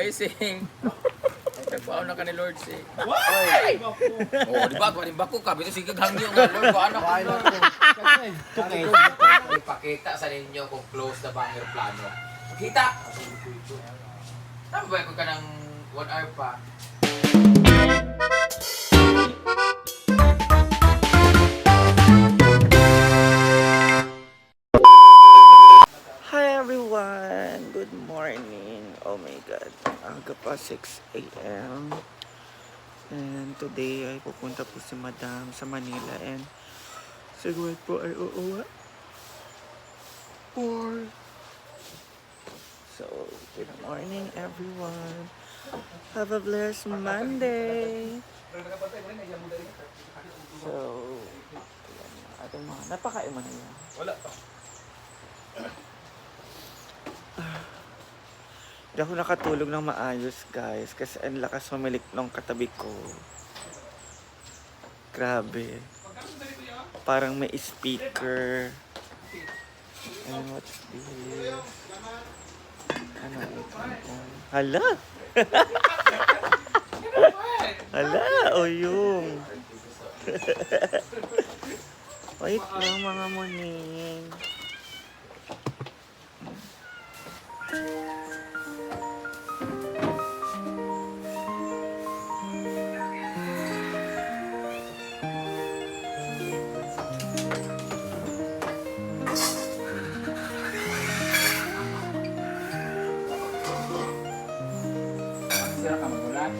Ay, sing. Nagpaaw na ka ni Lord, sing. Ay! Oo, di ba? Kung ba ko ka, bito sige hangyo nga, Lord. Kung ano ka, Lord. Tukay. Ipakita sa ninyo kung close na ba ang aeroplano. Kita! Tama ba kung ka ng 1 hour pa? Hi everyone! Good morning! Oh my God! Aga pa 6 a.m. And today ay pupunta po si Madam sa Manila and siguro po ay uuwi. So, good morning everyone! Have a blessed Monday! So, ating mga napakain mo na yan. Wala pa. Hindi ako nakatulog ng maayos guys kasi ang lakas mamilik ng katabi ko. Grabe. Parang may speaker. And what's this? Ano ito? Hala! Hala! O yung. Wait lang mga muning. Sira ka magulat.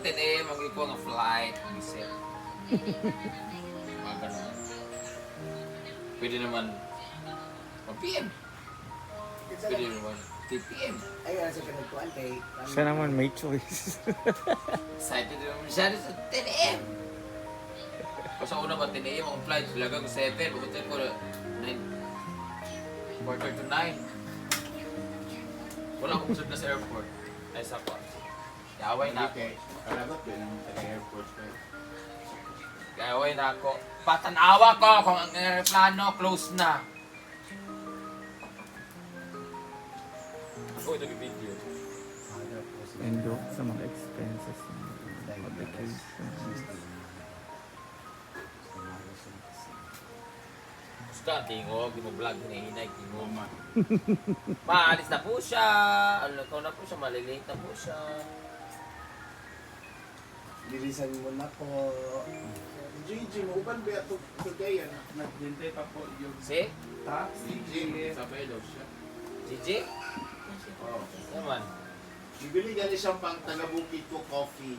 10 a.m. ang iko nga flight. Ang isip. Mga ganun. Pwede naman 1 p.m. Pwede naman 3 p.m. Ay, sa pinagkuhan kay... Siya naman may choice. Excited naman siya sa 10 a.m. Kasi una ba 10 a.m. ang flight. Laga ko 7. Bukutin ko 9. Quarter to 9. Wala akong busog na sa airport. Ay, sa pa. Yaway na ako. Kalagot yun ang taga-airport ko. Yaway na ako. Patanawa ko kung ang aeroplano close na. Ako ito video. And do sa mga expenses ng vacation. Gusto tingog, vlog hinahinay, tingog. Maalis na po siya. Ikaw na po siya, malilate na po siya. Bilisan mo na po. Gigi, uban ba ito kagayan? Naghintay pa po yung Si? taxi. Gigi, sabay daw siya. Gigi? Oh. Naman. Bibili gani siyang pang taga-bukid ko coffee.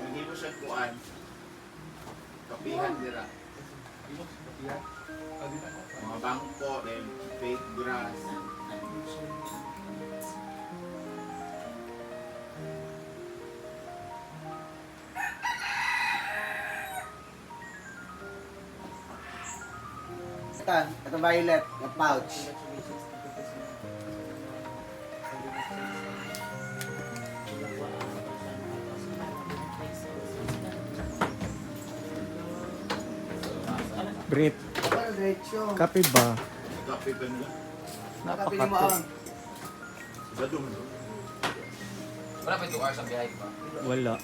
Hindi mo siya kuan. Kapihan dira. Mga bangko, then fake grass. Ito violet, na pouch. Brit, Ano diretso? kape ba? Kape ba nila? Napakato. Sigado mo. Wala pa 2 hours ang biyahe pa. Wala.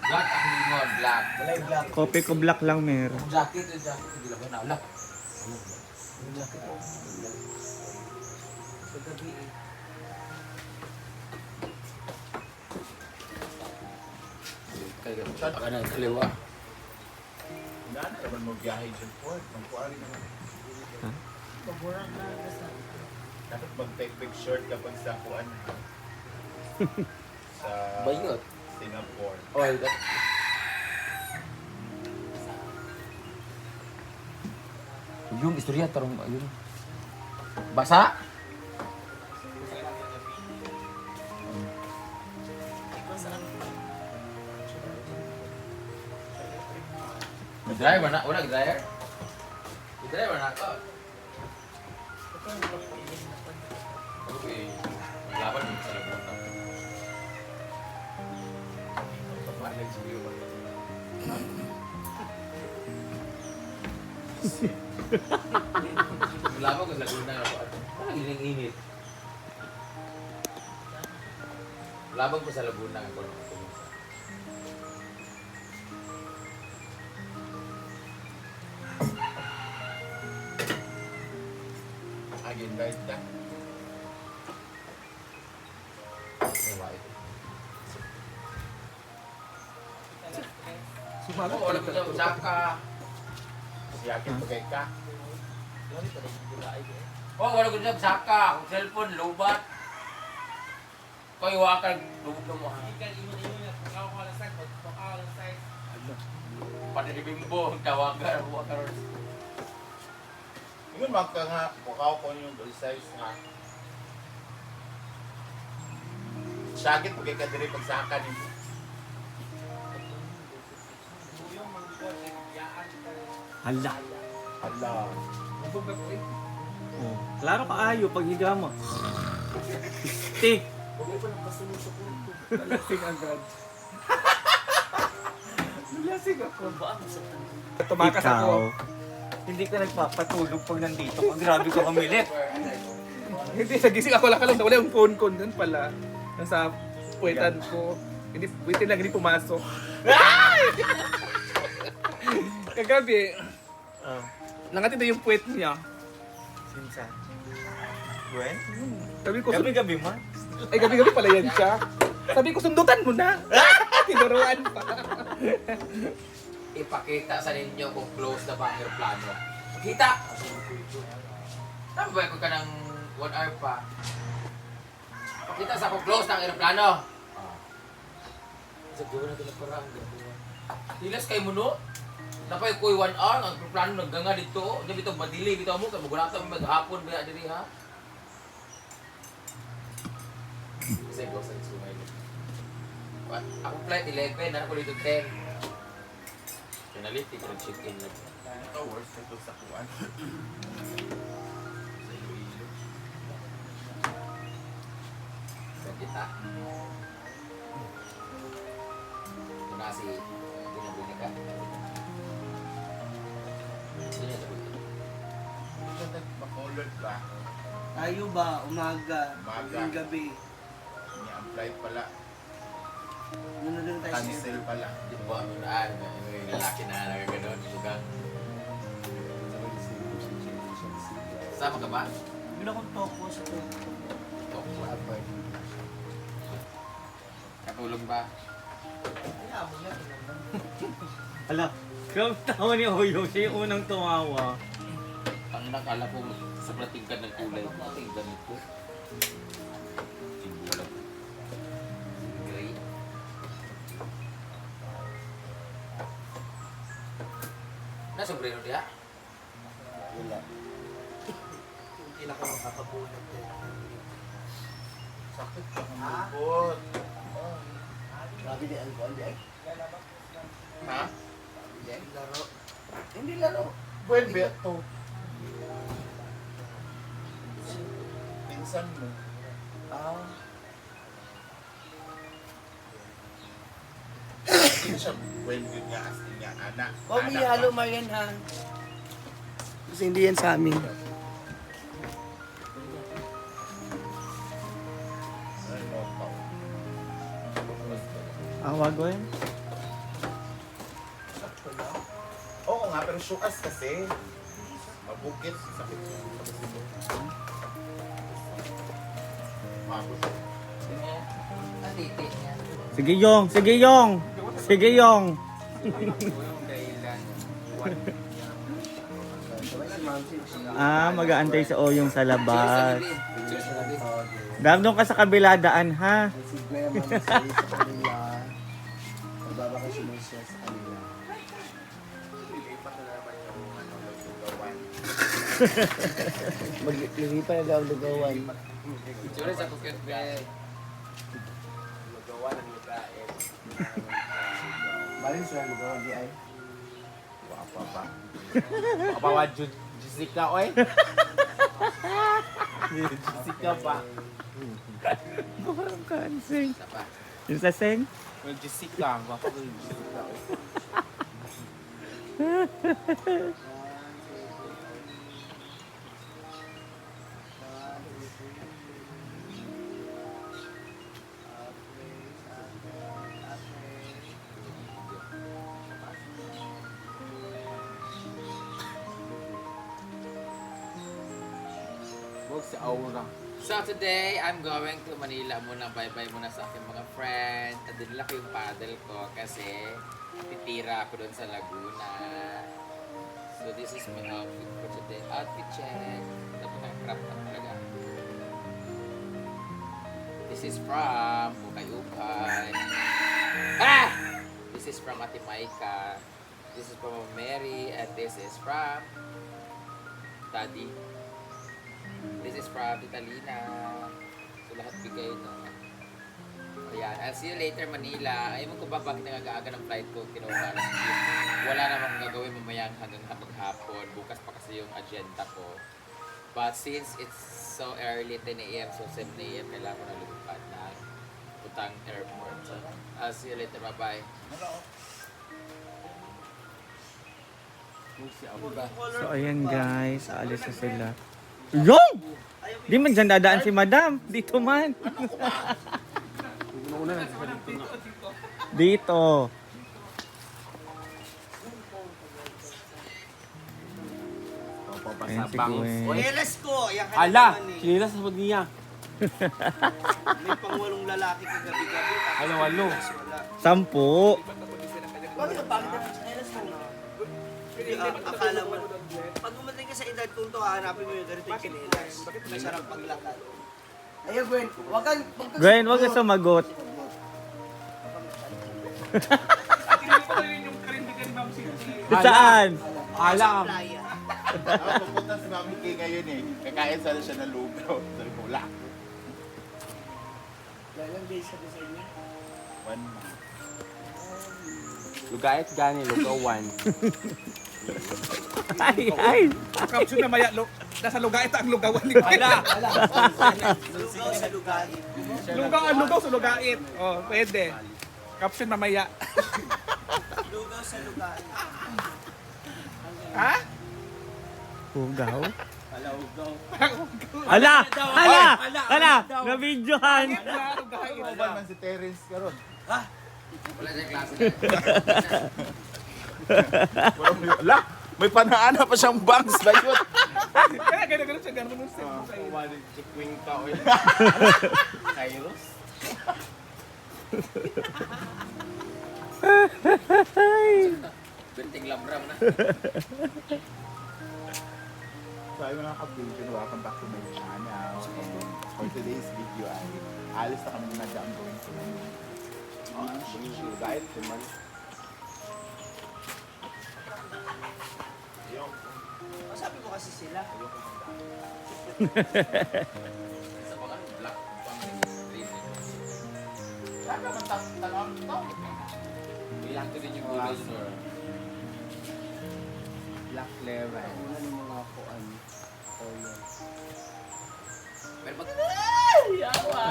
Black ang lingon, black. Walay black. Kopi ko black lang meron. Yung jacket, hindi lang ko na. Wala. Yung jacket, sa gabi eh. Kaya siya ka na kaliwa. Wala na naman mo biyahe dyan po. Magkuari naman. Ha? Dapat mag-take short kapag sa kuan. Sa Bayot. Singapore. Oh, that. Yung istorya tarong yun. Basa? Driver na, wala driver. Driver na ako. Okay. Laban mo sa labon na. Laban ko sa Laguna ako. Parang ining-init. Laban ko sa Laguna ako. Again, guys, na. Sumagot wala ko sa Osaka. Yakin pa kay ka. Oh, wala ko sa Osaka. Ang cellphone, lobat. Koy wakal, lubog mo. Panibimbo, ang tawagan, wakal. Yun magka nga, bukaw ko yung doll size nga. Sakit pa kay ka diri pagsaka ni. Hala. Hala. Oh. Klaro ka ayo pag higa mo. Stick. Lasing agad. Lasing ako. Tumakas ako. Hindi ka nagpapatulog pag nandito. Pag grabe ko kamilit. Hindi, nagising ako lang wala yung phone ko doon pala. Nasa puwetan ko. Hindi, waitin lang, hindi pumasok. Kagabi, nangatid na yung puwet niya. Sinsa? Gwen? Sabi ko, Gabi-gabi man. ay gabi-gabi pala yan siya. Sabi ko, sundutan mo na. Tinuruan pa. Ipakita sa ninyo kung close na ba ang aeroplano. Kita! Tama ba ko ka ng 1 hour pa? Pakita sa ako close ng aeroplano. Sa gawa na parang tilas kay mo no? Napay ko'y 1 hour, ang aeroplano nagganga dito. Hindi bitaw madili, bitaw mo, kaya magulata mo maghapon ba diri ha? Kasi ko sa sumay. Ako flight 11, na ako dito 10. Pinaliti ko ng check-in na. Ito, worst ito sa kuwan. Sa kita. Ito na si Binabini ka. Hindi niya sabi. Ito nagpakulot ba? Tayo ba, umaga, Umaga. yung gabi, Niya ang flight pala. ano na lang tayo Cancel pala. Di ba? Yung lalaki na nagaganon. Sugang. Sama ka ba? Bila akong toko sa to. Katulog ba? Ala, grabe tawa ni Oyo. Siya yung unang tumawa. Ang nakala ko sobrang tingkad ng kulay. Ang ganito. Sibulan. Gray. Nasombrero dia? Wala. Hindi na ako makakabulat eh. Sakit ka ng lupot. Grabe di alcohol di ay. Ha? Laro. Hindi laro. Buwan ba ito? Pinsan mo. Ah, Hindi siya buwan yun nga as niya anak. huwag mo ihalo Marian ha. Kasi hindi yan sa amin. Ano pa? Awag ko yan. Oo nga, pero syukas kasi. Mabukit. Sakit siya. Mabukit. Ang titi niya. Sige Yong, sige Yong. Sige Yong. Mag-aantay sa Oyong sa labas. Dam doon ka sa kabila daan ha. Si Gwen man sa kanila. Magbabakasyon siya sa kanila. Lilipat na naman yung lugawan. Maglilipan na daw lugawan. Sure sa kukit ba? Lugawan ang lugain. Balin sila lugawan di ay. Wapa pa. Kapawa Jessica, oy. Jessica pa. Parang kansing. Isa pa. Yung saseng? Well, Jessica. Wapa ko yung Jessica, oy. Huwag si Aura. So today, I'm going to Manila muna. Bye-bye muna sa aking mga friends. At dinala ko yung paddle ko kasi titira ako doon sa Laguna. So this is my outfit for today. Outfit check. Napaka-crap na talaga. This is from Ukay-Ukay. Ah! This is from Ate Maika. This is from Mary. And this is from Daddy. This is from Italina. So lahat bigay no. Ayan. I'll see you later Manila. Ayaw ko ba bakit nag-aaga ng flight ko kinuha. Wala namang gagawin mamayang hanggang maghapon. Bukas pa kasi yung agenda ko. But since it's so early, 10 a.m. so 7 a.m. kailangan ko na lumipad na putang airport. So I'll see you later. Bye-bye. So ayan guys, aalis na sila. Yong! Di man dyan dadaan si madam. Dito man. Dito. Ayan si Gwen. Chinelas ko! Yan ka Ala, naman eh. kinilas sa pag niya. May pangwalong lalaki kagabi-gabi. Walo. Wala. 10. Bakit ang pangit ang chinelas mo? akala mo, pag umating ka sa edad kung to, hahanapin mo yung ganito yung kinilas. Masarap paglakad. Ayun, Gwen, wag kang... Gwen, wag ka sumagot. Hindi ko rin yung karindigan ni Ma'am Cindy. Saan? Alam. Pupunta si Mami Kay ngayon eh. Kakain sana siya ng lugaw. Sabi ko, wala. Ilang days sa design niya? 1 month. Lugait gani, lugawan. Ay. Kapsun na maya, nasa lugaw ito ang lugawan ni Pala. Lugaw sa lugain. Lugaw sa lugait. Oh, pwede. Caption mamaya. Lugaw sa lugain. Ha? Ugaw? Ala! Na-videohan! Ano ba man si Terence karon? Wala siyang klase. Wala! May panaana pa siyang bangs na yun. Kaya gano'n siya gano'n nung step mo sa'yo. Chikwing ka o Kairos? Benting labram na. So ay mga ka-vision, welcome back to my channel. And for today's video ay alis na kami na dyan going to Lugait, kuman. Sabi mo kasi sila. Sa pang black pang green. Wala naman talong to. Bilang ko din yung gulay sir. Black flavor. Ano mga kuan? Oil. Pero pag... Yawa!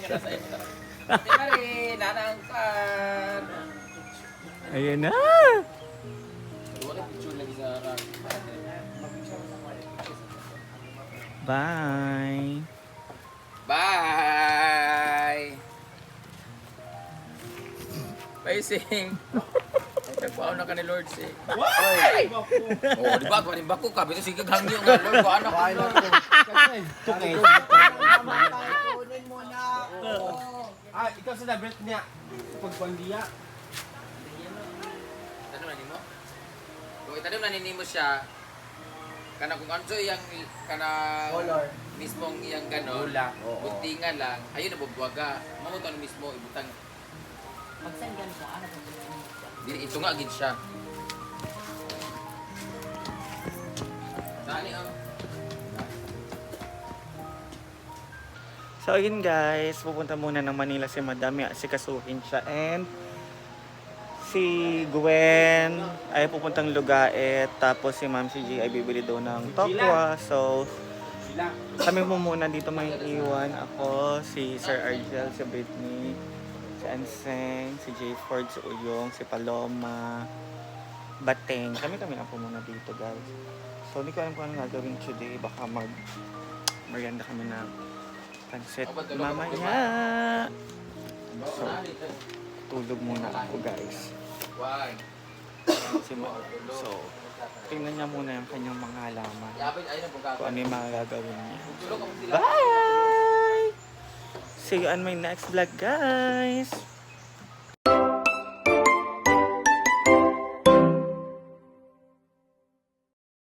Nasa iyo na. Ate Marie, nanangkan! Ayan na! Wala picture lagi sa rack. Bye! Bye! Pacing! Nagpaaw na ka ni Lord si. Why? Oh, di ba? Kanin ba ko ka? Bito sige hangyo nga Lord. Kuha na ko. Tukay. Kunin mo na. Ah, ikaw sa labret niya. Pagkwandiya. Tanong na nimo? Kung itanong na nimo siya, kana kung anso yang kana Color. mismong yang ganon, Gula. buntingan lang, ayun na bubwaga. Mamunta na mismo ibutang. Magsan ganun siya, ano ba siya? Ito nga agad siya. Dali ang. So yun guys, pupunta muna ng Manila si Madam, sikasuhin siya, and si Gwen ay pupuntang Lugait, tapos si Ma'am si G ay bibili daw ng tokwa. So kami mo muna dito may iwan. Ako, si Sir Argel, si Britney, si Anseng, si J Ford, si Uyong, si Paloma, Bateng. Kami na po muna dito guys. So hindi ko alam kung anong gagawin today. Baka merienda kami na pansit mamaya. So, tulog muna ako guys. Why? So, tingnan niya muna yung kanyang mga halaman. Yabay ayun ang bugaga. Kung ano yung mga gagawin niya. Tulog ka mo sila. Bye! See you on my next vlog guys!